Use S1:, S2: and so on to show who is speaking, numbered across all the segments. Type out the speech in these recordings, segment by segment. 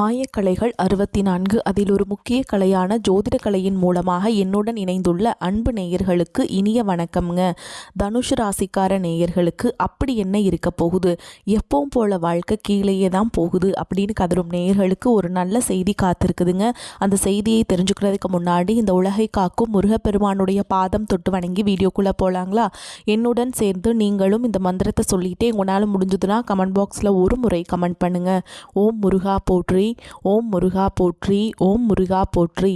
S1: ஆயக்கலைகள் 64 அதில் ஒரு முக்கிய கலையான ஜோதிட கலையின் மூலமாக என்னுடன் இணைந்துள்ள அன்பு நேயர்களுக்கு இனிய வணக்கம்ங்க. தனுஷ் ராசிக்கார நேயர்களுக்கு அப்படி என்ன இருக்க போகுது, எப்பவும் போல வாழ்க்கை கீழேயே தான் போகுது அப்படின்னு கதரும் நேயர்களுக்கு ஒரு நல்ல செய்தி காத்திருக்குதுங்க. அந்த செய்தியை தெரிஞ்சுக்கிறதுக்கு முன்னாடி இந்த உலகை காக்கும் முருகப்பெருமானுடைய பாதம் தொட்டு வணங்கி வீடியோக்குள்ளே போகலாங்களா? என்னுடன் சேர்ந்து நீங்களும் இந்த மந்திரத்தை சொல்லிட்டே உங்களால் முடிஞ்சதுன்னா கமெண்ட் பாக்ஸில் ஒரு முறை கமெண்ட் பண்ணுங்கள். ஓம் முருகா போற்றி, ஓம் முருகா போற்றி, ஓம் முருகா போற்றி.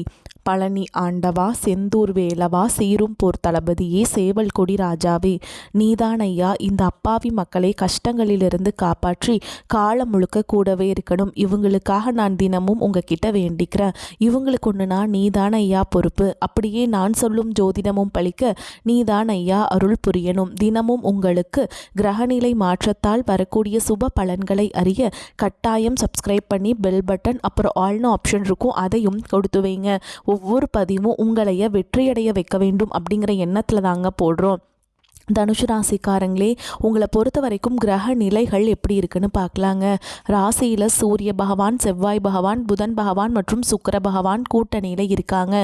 S1: பழனி ஆண்டவா, செந்தூர் வேலவா, சீரும் போர் தளபதியே, சேவல் கொடி ராஜாவே, நீதான் ஐயா இந்த அப்பாவி மக்களை கஷ்டங்களிலிருந்து காப்பாற்றி காலம் முழுக்க கூடவே இருக்கணும். இவங்களுக்காக நான் தினமும் உங்ககிட்ட வேண்டிக்கிறேன். இவங்களுக்கு ஒன்றுனா நீதான் ஐயா பொறுப்பு. அப்படியே நான் சொல்லும் ஜோதிடமும் பழிக்க நீதான் ஐயா அருள் புரியணும். தினமும் உங்களுக்கு கிரகநிலை மாற்றத்தால் வரக்கூடிய சுப பலன்களை அறிய கட்டாயம் சப்ஸ்கிரைப் பண்ணி பெல் பட்டன் அப்புறம் ஆல்னு ஆப்ஷன் இருக்கும், அதையும் கொடுத்து வைங்க. ஒவ்வொரு பதிவும் உங்களைய வெற்றியடைய வைக்க வேண்டும் அப்படிங்கிற எண்ணத்தில் தாங்க போடுறோம். தனுஷ் ராசிக்காரங்களே, உங்களை பொறுத்த வரைக்கும் கிரக நிலைகள் எப்படி இருக்குன்னு பார்க்கலாங்க. ராசியில் சூரிய பகவான், செவ்வாய் பகவான், புதன் பகவான் மற்றும் சுக்கிர பகவான் கூட்டணியில் இருக்காங்க.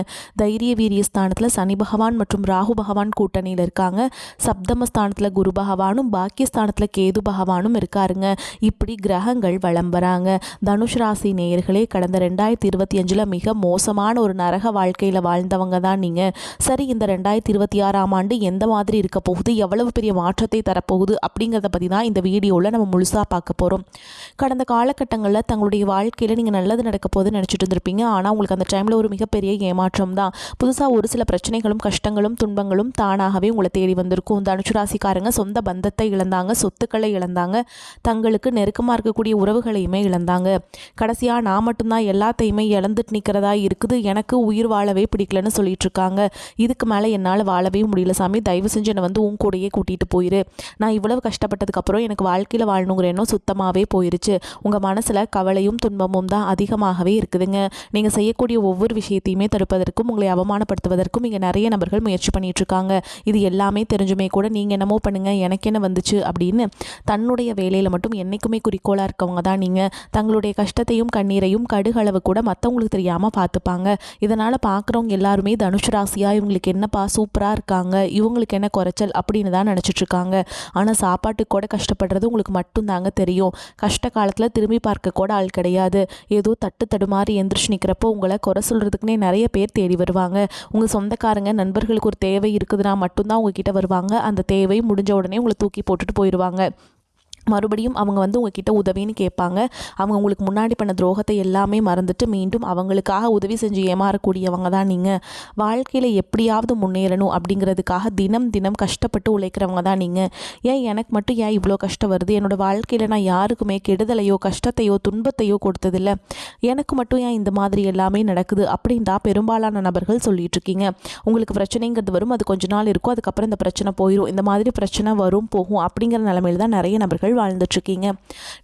S1: தைரிய வீரிய ஸ்தானத்தில் சனி பகவான் மற்றும் ராகு பகவான் கூட்டணியில் இருக்காங்க. சப்தம ஸ்தானத்தில் குரு பகவானும் பாக்கியஸ்தானத்தில் கேது பகவானும் இருக்காருங்க. இப்படி கிரகங்கள் வலம் வராங்க. தனுஷ் ராசி நேயர்களே, கடந்த 2025 மிக மோசமான ஒரு நரக வாழ்க்கையில் வாழ்ந்தவங்க தான் நீங்கள். சரி, இந்த 2026ஆம் ஆண்டு எந்த மாதிரி இருக்க போகுது, எவ்வளவு பெரிய மாற்றத்தை தரப்போகுது அப்படிங்கிறத பற்றி தான் இந்த வீடியோவில் நம்ம முழுசாக பார்க்க போகிறோம். கடந்த காலகட்டங்களில் தங்களுடைய வாழ்க்கையில் நீங்கள் நல்லது நடக்க போகுதுன்னு நினச்சிட்டு இருந்திருப்பீங்க. ஆனால் உங்களுக்கு அந்த டைமில் ஒரு மிகப்பெரிய ஏமாற்றம் தான். புதுசாக ஒரு சில பிரச்சனைகளும் கஷ்டங்களும் துன்பங்களும் தானாகவே உங்களை தேடி வந்திருக்கும். தனுஷ் ராசிக்காரங்க சொந்த பந்தத்தை இழந்தாங்க, சொத்துக்களை இழந்தாங்க, தங்களுக்கு நெருக்கமாக இருக்கக்கூடிய உறவுகளையுமே இழந்தாங்க. கடைசியாக நான் மட்டும்தான் எல்லாத்தையுமே இழந்துட்டு நிற்கிறதா இருக்குது, எனக்கு உயிர் வாழவே பிடிக்கலன்னு சொல்லிட்டு இருக்காங்க. இதுக்கு மேலே என்னால் வாழவே முடியல சாமி, தயவு செஞ்சு என்னை வந்து கூடையே கூட்டிகிட்டு போயிரு. நான் இவ்வளவு கஷ்டப்பட்டதுக்கப்புறம் எனக்கு வாழ்க்கையில் வாழணுங்கிற எண்ணம் சுத்தமாகவே போயிருச்சு. உங்கள் மனசில் கவலையும் துன்பமும் தான் அதிகமாகவே இருக்குதுங்க. நீங்கள் செய்யக்கூடிய ஒவ்வொரு விஷயத்தையுமே தடுப்பதற்கும் உங்களை அவமானப்படுத்துவதற்கும் இங்கே நிறைய நபர்கள் முயற்சி பண்ணிட்டு இருக்காங்க. இது எல்லாமே தெரிஞ்சுமே கூட நீங்கள் என்னமோ பண்ணுங்கள் எனக்கு என்ன வந்துச்சு அப்படின்னு தன்னுடைய வேலையில் மட்டும் என்றைக்குமே குறிக்கோளாக இருக்கவங்க தான் நீங்கள். தங்களுடைய கஷ்டத்தையும் கண்ணீரையும் கடுகளவு கூட மற்றவங்களுக்கு தெரியாமல் பார்த்துப்பாங்க. இதனால் பார்க்குறவங்க எல்லாருமே தனுஷ் ராசியாக இவங்களுக்கு என்னப்பா சூப்பராக இருக்காங்க, இவங்களுக்கு என்ன குறைச்சல் அப்படின்னு தான் நினச்சிட்ருக்காங்க. ஆனால் சாப்பாட்டுக்கு கூட கஷ்டப்படுறது உங்களுக்கு மட்டும்தாங்க தெரியும். கஷ்ட காலத்தில் திரும்பி பார்க்க கூட ஆள் கிடையாது. ஏதோ தட்டு தடுமாறி எந்திரிச்சு நிற்கிறப்போ உங்களை குறை சொல்கிறதுக்குனே நிறைய பேர் தேடி வருவாங்க. உங்கள் சொந்தக்காரங்க நண்பர்களுக்கு ஒரு தேவை இருக்குதுன்னா மட்டும்தான் உங்ககிட்ட வருவாங்க. அந்த தேவை முடிஞ்ச உடனே உங்களை தூக்கி போட்டுட்டு போயிடுவாங்க. மறுபடியும் அவங்க வந்து உங்ககிட்ட உதவின்னு கேட்பாங்க. அவங்க உங்களுக்கு முன்னாடி பண்ண துரோகத்தை எல்லாமே மறந்துட்டு மீண்டும் அவங்களுக்காக உதவி செஞ்சு ஏமாறக்கூடியவங்க தான் நீங்கள். வாழ்க்கையில் எப்படியாவது முன்னேறணும் அப்படிங்கிறதுக்காக தினம் தினம் கஷ்டப்பட்டு உழைக்கிறவங்க தான் நீங்கள். ஏன் எனக்கு மட்டும் ஏன் இவ்வளோ கஷ்டம் வருது, என்னோடய வாழ்க்கையில் நான் யாருக்குமே கெடுதலையோ கஷ்டத்தையோ துன்பத்தையோ கொடுத்ததில்லை, எனக்கு மட்டும் ஏன் இந்த மாதிரி எல்லாமே நடக்குது அப்படின்னு தான் பெரும்பாலான நபர்கள் சொல்லிட்டு இருக்கீங்க. உங்களுக்கு பிரச்சனைங்கிறது வரும், அது கொஞ்ச நாள் இருக்கும், அதுக்கப்புறம் இந்த பிரச்சனை போயிடும். இந்த மாதிரி பிரச்சனை வரும் போகும் அப்படிங்கிற நிலைமையில் தான் நிறைய நபர்கள் வாழ்ந்துட்டுருக்கீங்க.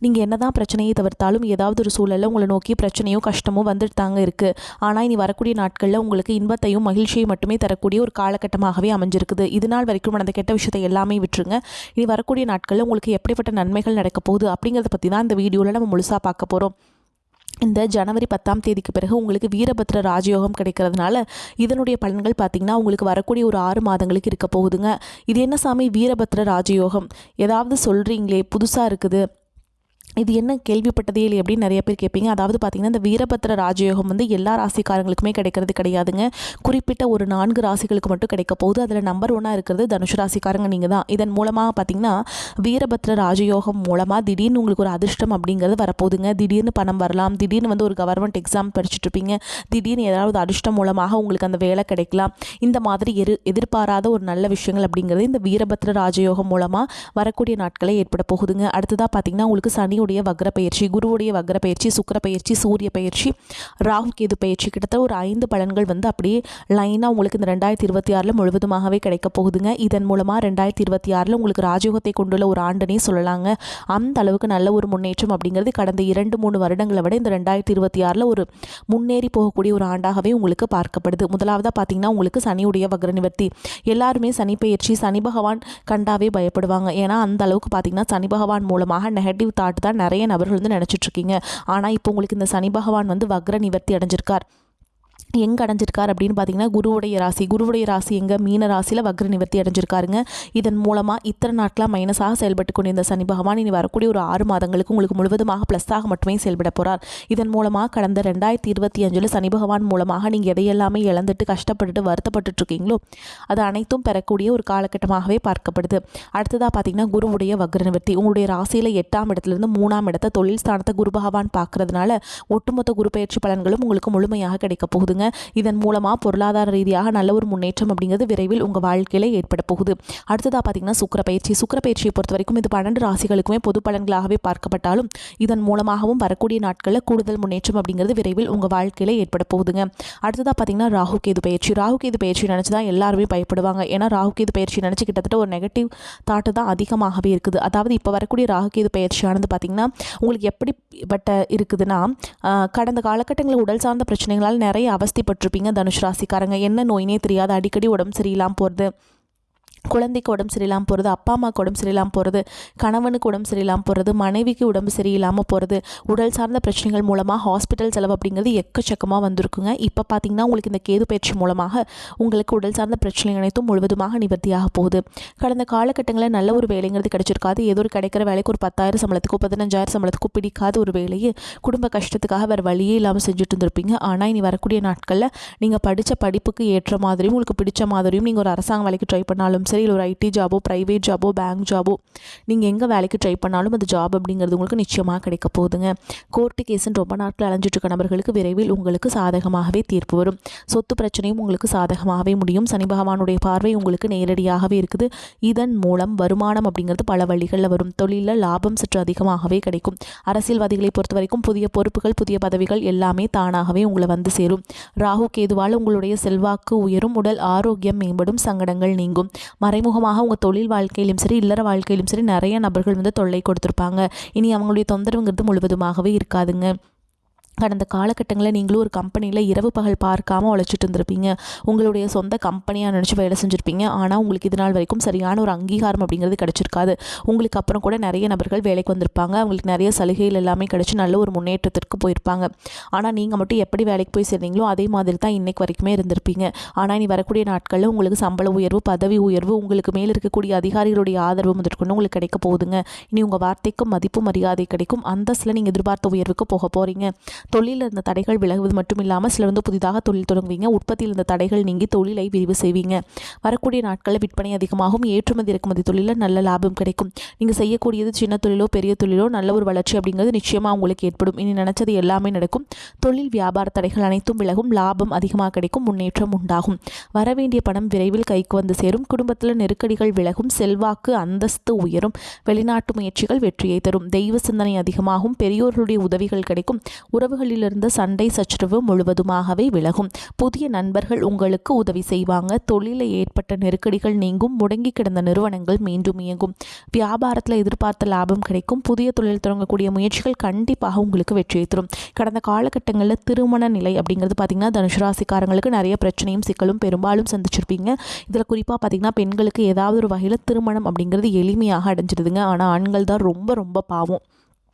S1: நீங்கள் என்னதான் பிரச்சனையை தவிர்த்தாலும் ஏதாவது ஒரு சூழலில் உங்களை நோக்கி பிரச்சனையோ கஷ்டமோ வந்துட்டு தாங்க இருக்குது. ஆனால் இனி வரக்கூடிய நாட்களில் உங்களுக்கு இன்பத்தையும் மகிழ்ச்சியை மட்டுமே தரக்கூடிய ஒரு காலகட்டமாகவே அமைஞ்சிருக்குது. இது நாள் வரைக்கும் நடந்த கெட்ட விஷயத்தை எல்லாமே விட்டுருங்க. இனி வரக்கூடிய நாட்களில் உங்களுக்கு எப்படிப்பட்ட நன்மைகள் நடக்க போகுது அப்படிங்கிறத பற்றி தான் இந்த வீடியோவில் நம்ம முழுசாக பார்க்க போகிறோம். இந்த ஜனவரி 10ஆம் தேதிக்கு பிறகு உங்களுக்கு வீரபத்ர ராஜயோகம் கிடைக்கிறதுனால இதனுடைய பலன்கள் பார்த்திங்கன்னா உங்களுக்கு வரக்கூடிய ஒரு 6 மாதங்களுக்கு இருக்க போகுதுங்க. இது என்ன சாமி வீரபத்ர ராஜயோகம், ஏதாவது சொல்கிறீங்களே புதுசாக இருக்குது, இது என்ன கேள்விப்பட்டதே இல்லை அப்படின்னு நிறைய பேர் கேட்பீங்க. அதாவது பார்த்திங்கன்னா இந்த வீரபத்ர ராஜயோகம் வந்து எல்லா ராசிக்காரங்களுக்குமே கிடைக்கிறது கிடையாதுங்க. குறிப்பிட்ட ஒரு 4 ராசிகளுக்கு மட்டும் கிடைக்க போகுது. அதில் நம்பர் 1 இருக்கிறது தனுஷ் ராசிக்காரங்க நீங்கள் தான். இதன் மூலமாக பார்த்திங்கன்னா வீரபத்ர ராஜயோகம் மூலமாக திடீர்னு உங்களுக்கு ஒரு அதிர்ஷ்டம் அப்படிங்கிறது வரப்போகுதுங்க. திடீர்னு பணம் வரலாம், திடீர்னு வந்து ஒரு கவர்மெண்ட் எக்ஸாம் படிச்சுட்டு இருப்பீங்க, திடீர்னு ஏதாவது அதிர்ஷ்டம் மூலமாக உங்களுக்கு அந்த வேலை கிடைக்கலாம். இந்த மாதிரி எதிர்பாராத ஒரு நல்ல விஷயங்கள் அப்படிங்கிறது இந்த வீரபத்ர ராஜயோகம் மூலமாக வரக்கூடிய நாட்களை ஏற்பட போகுதுங்க. அடுத்ததாக பார்த்திங்கன்னா உங்களுக்கு சனியுடைய வக்ர பயிற்சி, குருவுடைய வக்ர பயிற்சி, சுக்கிர பயிற்சி, சூரிய பயிற்சி, ராகு கேது பயிற்சி, கிட்டத்தட்ட ஒரு 5 பலன்கள் வந்து அப்படியே லைனாக உங்களுக்கு இந்த 2026 முழுவதுமாகவே கிடைக்க போகுதுங்க. இதன் மூலமாக 2026 உங்களுக்கு ராஜயோகத்தை கொண்டுள்ள ஒரு ஆண்டுனே சொல்லலாங்க. அந்த அளவுக்கு நல்ல ஒரு முன்னேற்றம் அப்படிங்கிறது கடந்த 2-3 வருடங்களை விட இந்த 2026 ஒரு முன்னேறி போகக்கூடிய ஒரு ஆண்டாகவே உங்களுக்கு பார்க்கப்படுது. முதலாவதாக பார்த்தீங்கன்னா உங்களுக்கு சனியுடைய வக்ர நிவர்த்தி. எல்லாருமே சனி பயிற்சி, சனி பகவான் கண்டாவே பயப்படுவாங்க. ஏன்னா அந்த அளவுக்கு பார்த்தீங்கன்னா சனி பகவான் மூலமாக நெகட்டிவ் தாட் தான் நிறைய நபர்கள் வந்து நினச்சிட்ருக்கீங்க. ஆனால் இப்போ உங்களுக்கு இந்த சனி பகவான் வந்து வக்ர நிவர்த்தி அடைஞ்சிருக்கார். எங்கே அடைஞ்சிருக்கார் அப்படின்னு பார்த்தீங்கன்னா குருவுடைய ராசி எங்கே மீன ராசியில் வக்ர நிவர்த்தி அடைஞ்சிருக்காருங்க. இதன் மூலமாக இத்தனை நாட்களாக மைனஸாக செயல்பட்டு கொண்டிருந்த சனி பகவான் இனி வரக்கூடிய ஒரு 6 மாதங்களுக்கு உங்களுக்கு முழுவதுமாக ப்ளஸ்ஸாக மட்டுமே செயல்பட போகிறார். இதன் மூலமாக கடந்த 2025 சனி பகவான் மூலமாக நீங்கள் எதையெல்லாமே இழந்துட்டு கஷ்டப்பட்டுட்டு வருத்தப்பட்டு இருக்கீங்களோ அது அனைத்தும் பெறக்கூடிய ஒரு காலகட்டமாகவே பார்க்கப்படுது. அடுத்ததாக பார்த்தீங்கன்னா குருவுடைய வக்ர நிவர்த்தி உங்களுடைய ராசியில் 8ஆம் இடத்துலேருந்து 3ஆம் இடத்தை தொழில் ஸ்தானத்தை குரு பகவான் பார்க்கறதுனால ஒட்டுமொத்த குரு பயிற்சி பலன்களும் உங்களுக்கு முழுமையாக கிடைக்க போகுதுங்க. இதன் மூலமாக பொருளாதார ரீதியாக நல்ல ஒரு முன்னேற்றம் அப்படிங்கிறது விரைவில் உங்கள் வாழ்க்கையில் ஏற்பட போகுது. அடுத்ததாக பார்த்தீங்கன்னா சுக்கிர பயிற்சியை பொறுத்த வரைக்கும் இது 12 ராசிகளுக்குமே பொது பலன்களாகவே பார்க்கப்பட்டாலும் இதன் மூலமாகவும் வரக்கூடிய நாட்களில் கூடுதல் முன்னேற்றம் அப்படிங்கிறது விரைவில் உங்கள் வாழ்க்கையில் ஏற்பட போகுதுங்க. அடுத்ததாக பார்த்தீங்கன்னா ராகு கேது பயிற்சி நினச்சி தான் எல்லாருமே பயப்படுவாங்க. ஏன்னா ராகு கேது பயிற்சி நினச்சி கிட்டத்தட்ட ஒரு நெகட்டிவ் தாட்டு தான் அதிகமாகவே இருக்குது. அதாவது இப்போ வரக்கூடிய ராகு கேது பயிற்சியானது பார்த்திங்கன்னா உங்களுக்கு எப்படிப்பட்ட இருக்குதுன்னா கடந்த காலகட்டங்களில் உடல் சார்ந்த பிரச்சனைகளால் நிறைய அவஸ்தைப்பட்டிருப்பீங்க. தனுஷ் ராசிக்காரங்க என்ன நோயினே தெரியாது, அடிக்கடி உடம்பு சரியில்லாமல் போகிறது, குழந்தைக்கு உடம்பு சரியில்லாமல் போகிறது, அப்பா அம்மாவுக்கு உடம்பு சரியில்லாமல் போகிறது, கணவனுக்கு உடம்பு சரியில்லாமல் போகிறது, மனைவிக்கு உடம்பு சரியில்லாமல் போகிறது, உடல் சார்ந்த பிரச்சனைகள் மூலமாக ஹாஸ்பிட்டல் செலவு அப்படிங்கிறது எக்கச்சக்கமாக வந்திருக்குங்க. இப்போ பார்த்தீங்கன்னா உங்களுக்கு இந்த கேது பயிற்சி மூலமாக உங்களுக்கு உடல் சார்ந்த பிரச்சனைகள் அனைத்தும் முழுவதுமாக நிவர்த்தியாக போகுது. கடந்த காலகட்டங்களில் நல்ல ஒரு வேலைங்கிறது கிடைச்சிருக்காது. ஏதோ ஒரு கிடைக்கிற வேலைக்கு ஒரு 10,000 சம்பளத்துக்கோ 15,000 சம்பளத்துக்கோ பிடிக்காத ஒரு வேலையை குடும்ப கஷ்டத்துக்காக வேறு வழியே இல்லாமல் செஞ்சுட்டு இருந்திருப்பீங்க. ஆனால் இனி வரக்கூடிய நாட்களில் நீங்கள் படித்த படிப்புக்கு ஏற்ற மாதிரியும் உங்களுக்கு பிடிச்ச மாதிரியும் நீங்கள் ஒரு அரசாங்க வேலைக்கு ட்ரை பண்ணாலும் சரி, ஒரு ஐடி ஜாபோ ப்ரைவேட் ஜாபோ பேங்க் ஜாபோ நீங்கள் எங்கே வேலைக்கு ட்ரை பண்ணாலும் அந்த ஜாப் அப்படிங்கிறது உங்களுக்கு நிச்சயமாக கிடைக்க போகுதுங்க. கோர்ட்டு கேஸுன்னு ரொம்ப நாட்கள் அலைஞ்சிட்டு இருக்க நபர்களுக்கு விரைவில் உங்களுக்கு சாதகமாகவே தீர்ப்பு வரும். சொத்து பிரச்சனையும் உங்களுக்கு சாதகமாகவே முடியும். சனி பகவானுடைய பார்வை உங்களுக்கு நேரடியாகவே இருக்குது. இதன் மூலம் வருமானம் அப்படிங்கிறது பல வழிகளில் வரும். தொழிலில் லாபம் சற்று அதிகமாகவே கிடைக்கும். அரசியல்வாதிகளை பொறுத்த வரைக்கும் புதிய பொறுப்புகள் புதிய பதவிகள் எல்லாமே தானாகவே உங்களை வந்து சேரும். ராகு கேதுவால் உங்களுடைய செல்வாக்கு உயரும், உடல் ஆரோக்கியம் மேம்படும், சங்கடங்கள் நீங்கும். மறைமுகமாக உங்கள் தொழில் வாழ்க்கையிலும் சரி இல்லற வாழ்க்கையிலும் சரி நிறைய நபர்கள் வந்து தொல்லை கொடுத்துருப்பாங்க. இனி அவங்களுடைய தொந்தரவுங்கிறது முழுவதுமாகவே இருக்காதுங்க. கடந்த காலகட்டங்களில் நீங்களும் ஒரு கம்பெனியில் இரவு பகல் பார்க்காமல் உழைச்சிட்டு இருந்திருப்பீங்க. உங்களுடைய சொந்த கம்பெனியாக நினச்சி வேலை செஞ்சுருப்பீங்க. ஆனால் உங்களுக்கு இது நாள் வரைக்கும் சரியான ஒரு அங்கீகாரம் அப்படிங்கிறது கிடச்சிருக்காது. உங்களுக்கு அப்புறம் கூட நிறைய நபர்கள் வேலைக்கு வந்திருப்பாங்க. அவங்களுக்கு நிறைய சலுகைகள் எல்லாமே கிடச்சி நல்ல ஒரு முன்னேற்றத்திற்கு போயிருப்பாங்க. ஆனால் நீங்கள் மட்டும் எப்படி வேலைக்கு போய் சேர்ந்தீங்களோ அதே மாதிரி தான் இன்றைக்கு வரைக்குமே இருந்திருப்பீங்க. ஆனால் இனி வரக்கூடிய நாட்களில் உங்களுக்கு சம்பள உயர்வு பதவி உயர்வு உங்களுக்கு மேல் இருக்கக்கூடிய அதிகாரிகளுடைய ஆதரவு முதற்கொண்டு உங்களுக்கு கிடைக்க போகுதுங்க. இனி உங்கள் வார்த்தைக்கும் மதிப்பு மரியாதை கிடைக்கும். அந்தஸ்தில் நீங்கள் எதிர்பார்த்த உயர்வுக்கு போக போகிறீங்க. தொழிலில் இருந்த தடைகள் விலகுவது மட்டும் இல்லாமல் சிலர் வந்து புதிதாக தொழில் தொடங்குவீங்க. உற்பத்தியில் இருந்த தடைகள் நீங்கி தொழிலை விரிவு செய்வீங்க. வரக்கூடிய நாட்களில் விற்பனை அதிகமாகும். ஏற்றுமதி இறக்குமதி தொழிலில் நல்ல லாபம் கிடைக்கும். நீங்கள் செய்யக்கூடியது சின்ன தொழிலோ பெரிய தொழிலோ நல்ல ஒரு வளர்ச்சி அப்படிங்கிறது நிச்சயமாக உங்களுக்கு ஏற்படும். இனி நினைச்சது எல்லாமே நடக்கும். தொழில் வியாபார தடைகள் அனைத்தும் விலகும். லாபம் அதிகமாக கிடைக்கும். முன்னேற்றம் உண்டாகும். வரவேண்டிய பணம் விரைவில் கைக்கு வந்து சேரும். குடும்பத்தில் நெருக்கடிகள் விலகும். செல்வாக்கு அந்தஸ்து உயரும். வெளிநாட்டு முயற்சிகள் வெற்றியை தரும். தெய்வ சிந்தனை அதிகமாகும். பெரியோர்களுடைய உதவிகள் கிடைக்கும். உறவுகளிலிருந்து சண்டை சச்சரவு முழுவதுமாகவே விலகும். புதிய நண்பர்கள் உங்களுக்கு உதவி செய்வாங்க. தொழிலில் ஏற்பட்ட நெருக்கடிகள் நீங்கும். முடங்கி கிடந்த நிறுவனங்கள் மீண்டும் இயங்கும். வியாபாரத்தில் எதிர்பார்த்த லாபம் கிடைக்கும். புதிய தொழில் தொடங்கக்கூடிய முயற்சிகள் கண்டிப்பாக உங்களுக்கு வெற்றியை தரும். கடந்த காலகட்டங்களில் திருமண நிலை அப்படிங்கிறது பார்த்திங்கன்னா தனுசு ராசிக்காரங்களுக்கு நிறைய பிரச்சனையும் சிக்கலும் பெரும்பாலும் சந்திச்சிருப்பீங்க. இதில் குறிப்பாக பார்த்திங்கன்னா பெண்களுக்கு ஏதாவது ஒரு வகையில் திருமணம் அப்படிங்கிறது எளிமையாக அடைஞ்சிடுதுங்க. ஆனால் ஆண்கள் தான் ரொம்ப ரொம்ப பாவம்.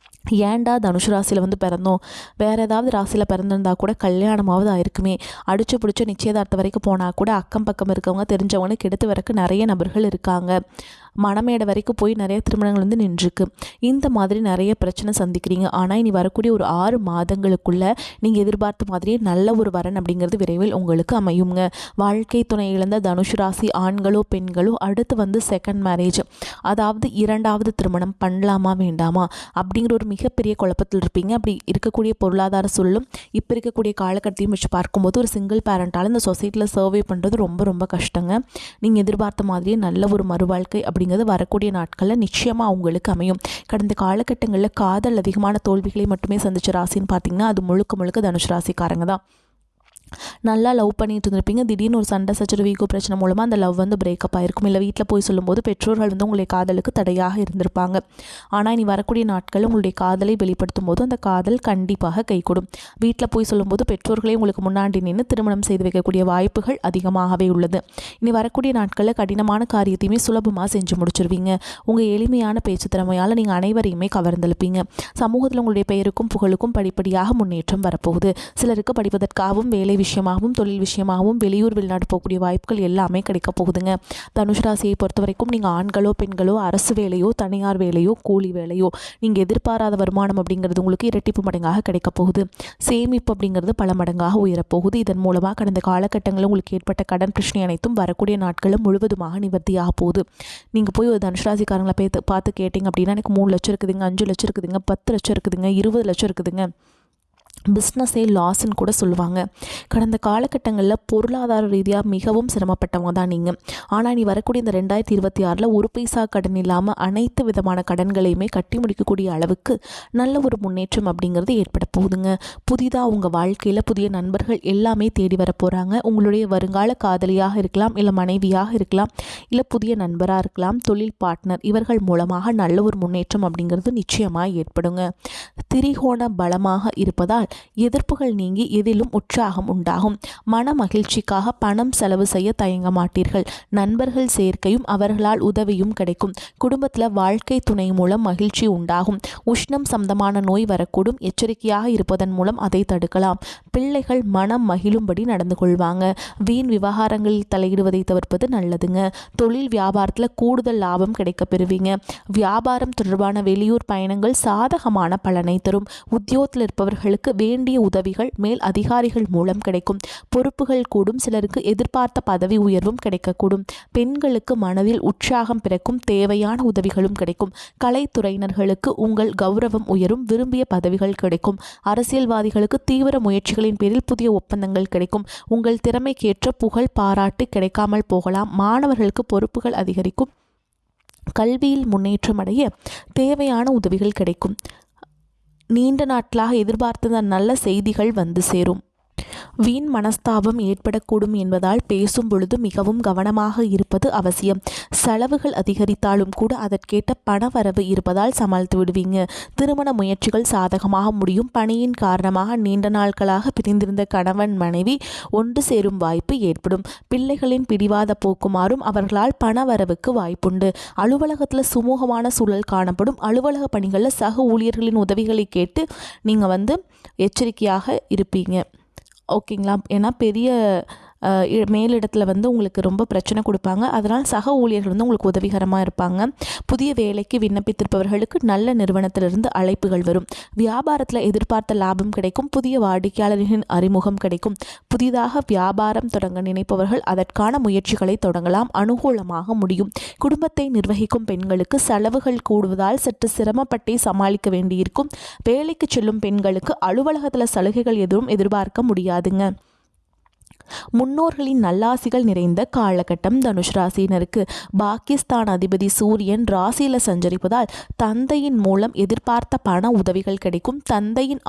S1: ஏன்டா தனுஷு ராசியில் வந்து பிறந்தோம், வேறு ஏதாவது ராசியில் பிறந்திருந்தா கூட கல்யாணமாவது ஆயிருக்குமே, அடிச்சு பிடிச்ச நிச்சயதார்த்தம் வரைக்கும் போனால் கூட அக்கம் பக்கம் இருக்கவங்க தெரிஞ்சவங்கன்னு கெடுத்து வரக்கு நிறைய நபர்கள் இருக்காங்க. மணமேடை வரைக்கும் போய் நிறைய திருமணங்கள் வந்து நின்றுருக்கு. இந்த மாதிரி நிறைய பிரச்சனை சந்திக்கிறீங்க. ஆனால் இனி வரக்கூடிய ஒரு 6 மாதங்களுக்குள்ளே நீங்கள் எதிர்பார்த்த மாதிரியே நல்ல ஒரு வரன் அப்படிங்கிறது விரைவில் உங்களுக்கு அமையுங்க. வாழ்க்கை துணை இழந்த தனுஷு ராசி ஆண்களோ பெண்களோ அடுத்து வந்து செகண்ட் மேரேஜ், அதாவது 2வது திருமணம் பண்ணலாமா வேண்டாமா அப்படிங்கிற ஒரு மிகப்பெரிய குழப்பத்தில் இருப்பீங்க. அப்படி இருக்கக்கூடிய பொருளாதார சூழலும் இப்போ இருக்கக்கூடிய காலகட்டத்தையும் வச்சு பார்க்கும்போது ஒரு சிங்கிள் பேரண்டால் இந்த சொசைட்டியில் சர்வே பண்ணுறது ரொம்ப ரொம்ப கஷ்டங்க. நீங்கள் எதிர்பார்த்த மாதிரியே நல்ல ஒரு மறுவாழ்க்கை அப்படிங்கிறது வரக்கூடிய நாட்களில் நிச்சயமாக உங்களுக்கு அமையும். கடந்த காலகட்டங்களில் காதல் அதிகமான தோல்விகளை மட்டுமே சந்திச்ச ராசின்னு பார்த்தீங்கன்னா அது முழுக்க முழுக்க தனுஷு ராசிக்காரங்க தான். நல்லா லவ் பண்ணிட்டு இருந்திருப்பீங்க. திடீர்னு ஒரு சண்டை சச்சரவு ஈகோ பிரச்சனை மூலமாக அந்த லவ் வந்து பிரேக்கப் ஆகிருக்கும். இல்லை வீட்டில் போய் சொல்லும்போது பெற்றோர்கள் வந்து உங்களுடைய காதலுக்கு தடையாக இருந்திருப்பாங்க. ஆனால் இனி வரக்கூடிய நாட்கள் உங்களுடைய காதலை வெளிப்படுத்தும் போது அந்த காதல் கண்டிப்பாக கைகூடும். வீட்டில் போய் சொல்லும்போது பெற்றோர்களே உங்களுக்கு முன்னாடி நின்று திருமணம் செய்து வைக்கக்கூடிய வாய்ப்புகள் அதிகமாகவே உள்ளது. இனி வரக்கூடிய நாட்களில் கடினமான காரியத்தையுமே சுலபமாக செஞ்சு முடிச்சிருவீங்க. உங்கள் எளிமையான பேச்சு திறமையால் நீங்கள் அனைவரையுமே கவர்ந்தெழுப்பீங்க. சமூகத்தில் உங்களுடைய பெயருக்கும் புகழுக்கும் படிப்படியாக முன்னேற்றம் வரப்போகுது. சிலருக்கு படிப்பதற்காகவும் வேலை விஷயமாகவும் தொழில் விஷயமாகவும் வெளியூர் வெளிநாடு போகக்கூடிய வாய்ப்புகள் எல்லாமே கிடைக்க போகுதுங்க. தனுஷ் ராசியை பொறுத்த வரைக்கும் நீங்கள் ஆண்களோ பெண்களோ அரசு வேலையோ தனியார் வேலையோ கூலி வேலையோ நீங்கள் எதிர்பாராத வருமானம் அப்படிங்கிறது உங்களுக்கு இரட்டிப்பு மடங்காக கிடைக்க போகுது. சேமிப்பு அப்படிங்கிறது பல மடங்காக உயரப்போகுது. இதன் மூலமாக கடந்த காலகட்டங்களில் உங்களுக்கு ஏற்பட்ட கடன் பிரச்சனை அனைத்தும் வரக்கூடிய நாட்களும் முழுவதுமாக நிவர்த்தியாக போகுது. நீங்கள் போய் ஒரு தனுஷ் ராசிக்காரங்களை பார்த்து கேட்டிங்க அப்படின்னா எனக்கு 3 லட்சம் இருக்குதுங்க, 5 லட்சம் இருக்குதுங்க, 10 லட்சம் இருக்குதுங்க, 20 லட்சம் இருக்குதுங்க, பிஸ்னஸே லாஸ்ன்னு கூட சொல்லுவாங்க. கடந்த காலகட்டங்களில் பொருளாதார ரீதியாக மிகவும் சிரமப்பட்டவங்க தான் நீங்கள். ஆனால் நீ வரக்கூடிய இந்த 2026 ஒரு பைசா கடன் இல்லாமல் அனைத்து விதமான கடன்களையுமே கட்டி முடிக்கக்கூடிய அளவுக்கு நல்ல ஒரு முன்னேற்றம் அப்படிங்கிறது ஏற்பட போகுதுங்க. புதிதாக உங்கள் வாழ்க்கையில் புதிய நண்பர்கள் எல்லாமே தேடி வர போகிறாங்க. உங்களுடைய வருங்கால காதலியாக இருக்கலாம், இல்லை மனைவியாக இருக்கலாம், இல்லை புதிய நண்பராக இருக்கலாம், தொழில் பார்ட்னர், இவர்கள் மூலமாக நல்ல ஒரு முன்னேற்றம் அப்படிங்கிறது நிச்சயமாக ஏற்படுங்க. திரிகோண பலமாக இருப்பதால் எதிர்ப்புகள் நீங்கி எதிலும் உற்சாகம் உண்டாகும். மன மகிழ்ச்சிக்காக பணம் செலவு செய்ய தயங்க மாட்டீர்கள். நண்பர்கள் சேர்க்கையும் அவர்களால் உதவியும் கிடைக்கும். குடும்பத்தில் வாழ்க்கை துணை மூலம் மகிழ்ச்சி உண்டாகும். உஷ்ணம் சம்பந்தமான நோய் வரக்கூடும். எச்சரிக்கையாக இருப்பதன் மூலம் அதை தடுக்கலாம். பிள்ளைகள் மனம் மகிழும்படி நடந்து கொள்வாங்க. வீண் விவகாரங்களில் தலையிடுவதை தவிர்ப்பது நல்லதுங்க. தொழில் வியாபாரத்தில் கூடுதல் லாபம் கிடைக்க பெறுவீங்க. வியாபாரம் தொடர்பான வெளியூர் பயணங்கள் சாதகமான பலனை தரும். உத்தியோகத்தில் இருப்பவர்களுக்கு வேண்டிய உதவிகள் மேல் அதிகாரிகள் மூலம் கிடைக்கும். பொறுப்புகள் கூடும். சிலருக்கு எதிர்பார்த்த பதவி உயர்வும் கிடைக்கக்கூடும். பெண்களுக்கு மனதில் உற்சாகம் பிறக்கும். தேவையான உதவிகளும் கிடைக்கும். கலைத்துறையினர்களுக்கு உங்கள் கௌரவம் உயரும். விரும்பிய பதவிகள் கிடைக்கும். அரசியல்வாதிகளுக்கு தீவிர முயற்சிகளின் பேரில் புதிய ஒப்பந்தங்கள் கிடைக்கும். உங்கள் திறமைக்கேற்ற புகழ் பாராட்டு கிடைக்காமல் போகலாம். மாணவர்களுக்கு பொறுப்புகள் அதிகரிக்கும். கல்வியில் முன்னேற்றம் அடைய தேவையான உதவிகள் கிடைக்கும். நீண்ட நாட்களாக எதிர்பார்த்த நல்ல செய்திகள் வந்து சேரும். வீண் மனஸ்தாபம் ஏற்படக்கூடும் என்பதால் பேசும் பொழுது மிகவும் கவனமாக இருப்பது அவசியம். செலவுகள் அதிகரித்தாலும் கூட அதற்கேற்ற பணவரவு இருப்பதால் சமாளித்து விடுவீங்க. திருமண முயற்சிகள் சாதகமாக முடியும். பணியின் காரணமாக நீண்ட நாட்களாக பிரிந்திருந்த கணவன் மனைவி ஒன்று சேரும் வாய்ப்பு ஏற்படும். பிள்ளைகளின் பிடிவாத போக்குமாறும் அவர்களால் பணவரவுக்கு வாய்ப்புண்டு. அலுவலகத்தில் சுமூகமான சூழல் காணப்படும். அலுவலக பணிகளில் சக ஊழியர்களின் உதவிகளை கேட்டு நீங்கள் எச்சரிக்கையாக இருப்பீங்க. ஓகேங்களா? ஏன்னா பெரிய மேலிடத்தில் உங்களுக்கு ரொம்ப பிரச்சனை கொடுப்பாங்க. அதனால் சக ஊழியர்கள் உங்களுக்கு உதவிகரமாக இருப்பாங்க. புதிய வேலைக்கு விண்ணப்பித்திருப்பவர்களுக்கு நல்ல நிறுவனத்திலிருந்து அழைப்புகள் வரும். வியாபாரத்தில் எதிர்பார்த்த லாபம் கிடைக்கும். புதிய வாடிக்கையாளர்களின் அறிமுகம் கிடைக்கும். புதிதாக வியாபாரம் தொடங்க நினைப்பவர்கள் அதற்கான முயற்சிகளை தொடங்கலாம். அனுகூலமாக முடியும். குடும்பத்தை நிர்வகிக்கும் பெண்களுக்கு செலவுகள் கூடுவதால் சற்று சிரமப்பட்டே சமாளிக்க வேண்டியிருக்கும். வேலைக்கு செல்லும் பெண்களுக்கு அலுவலகத்தில் சலுகைகள் எதுவும் எதிர்பார்க்க முடியாதுங்க. முன்னோர்களின் நல்லாசிகள் நிறைந்த காலகட்டம் தனுஷ் ராசியினருக்கு. பாகிஸ்தான் அதிபதி சூரியன் ராசியில சஞ்சரிப்பதால் தந்தையின் மூலம் எதிர்பார்த்த பண உதவிகள் கிடைக்கும். தந்தையின்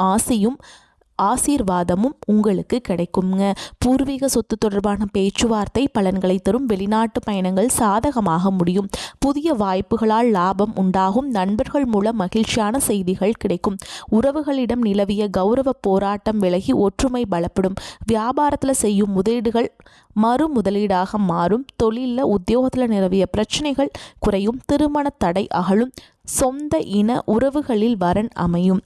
S1: ஆசீர்வாதமும் உங்களுக்கு கிடைக்குங்க. பூர்வீக சொத்து தொடர்பான பேச்சுவார்த்தை பலன்களை தரும். வெளிநாட்டு பயணங்கள் சாதகமாக முடியும். புதிய வாய்ப்புகளால் லாபம் உண்டாகும். நண்பர்கள் மூலம் மகிழ்ச்சியான செய்திகள் கிடைக்கும். உறவுகளிடம் நிலவிய கௌரவ போராட்டம் விலகி ஒற்றுமை பலப்படும். வியாபாரத்தில் செய்யும் முதலீடுகள் மறு முதலீடாக மாறும். தொழிலில் உத்தியோகத்தில் நிலவிய பிரச்சனைகள் குறையும். திருமண தடை அகலும். சொந்த இன உறவுகளில் வரன் அமையும்.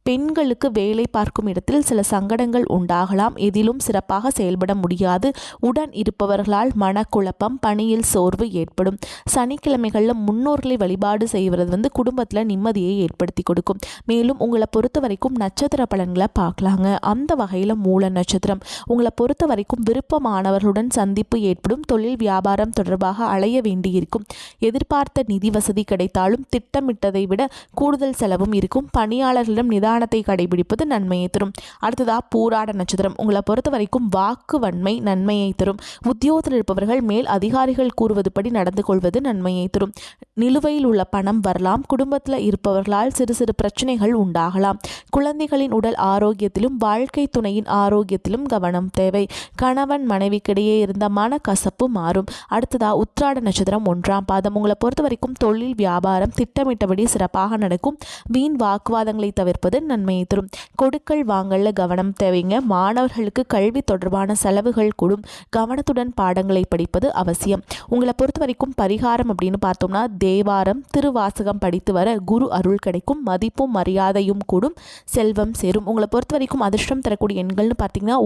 S1: பெண்களுக்கு வேலை பார்க்கும் இடத்தில் சில சங்கடங்கள் உண்டாகலாம். எதிலும் சிறப்பாக செயல்பட முடியாது. உடன் இருப்பவர்களால் மனக்குழப்பம், பணியில் சோர்வு ஏற்படும். சனிக்கிழமைகளில் முன்னோர்களை வழிபாடு செய்வது குடும்பத்தில் நிம்மதியை ஏற்படுத்தி கொடுக்கும். மேலும் உங்களை பொறுத்த வரைக்கும் நட்சத்திர பலன்களை பார்க்கலாங்க. அந்த வகையில் மூல நட்சத்திரம். உங்களை பொறுத்த வரைக்கும் விருப்பமானவர்களுடன் சந்திப்பு ஏற்படும். தொழில் வியாபாரம் தொடர்பாக அலைய வேண்டியிருக்கும். எதிர்பார்த்த நிதி வசதி கிடைத்தாலும் திட்டமிட்டதை விட கூடுதல் செலவும் இருக்கும். பணியாளர்களிடம் நிதானத்தை கடைபிடிப்பது நன்மையை தரும். அடுத்ததா பூராட நட்சத்திரம். உங்களை பொறுத்த வரைக்கும் வாக்கு வன்மை நன்மையை தரும். உத்தியோகத்தில் இருப்பவர்கள் மேல் அதிகாரிகள் கூறுவது படி நடந்து கொள்வது நன்மையை தரும். நிலுவையில் உள்ள பணம் வரலாம். குடும்பத்தில் இருப்பவர்களால் சிறு சிறு பிரச்சனைகள் உண்டாகலாம். குழந்தைகளின் உடல் ஆரோக்கியத்திலும் வாழ்க்கை துணையின் ஆரோக்கியத்திலும் கவனம் தேவை. கணவன் மனைவிக்கிடையே இருந்த மனக்கசப்பு மாறும். அடுத்ததா உத்திராட நட்சத்திரம் 1ஆம் பாதம். உங்களை பொறுத்த வரைக்கும் தொழில் வியாபாரம் திட்டமிட்டபடி சிறப்பாக நடக்கும். வீண் வாக்குவாதங்களை தவிர்ப்பது நன்மையை தரும். கொடுக்கல் வாங்கல்ல கவனம் தேவைங்க. மாணவர்களுக்கு கல்வி தொடர்பான செலவுகள் கூடும். கவனத்துடன் பாடங்களை படிப்பது அவசியம். உங்களை பொறுத்த வரைக்கும் பரிகாரம் அப்படின்னு பார்த்தோம்னா தேவாரம் திருவாசகம் படித்து வர குரு அருள் கிடைக்கும். மதிப்பும் மரியாதையும் கூடும். செல்வம் சேரும். உங்களை பொறுத்த வரைக்கும் அதிர்ஷ்டம் தரக்கூடிய எண்கள்னு பார்த்தீங்கன்னா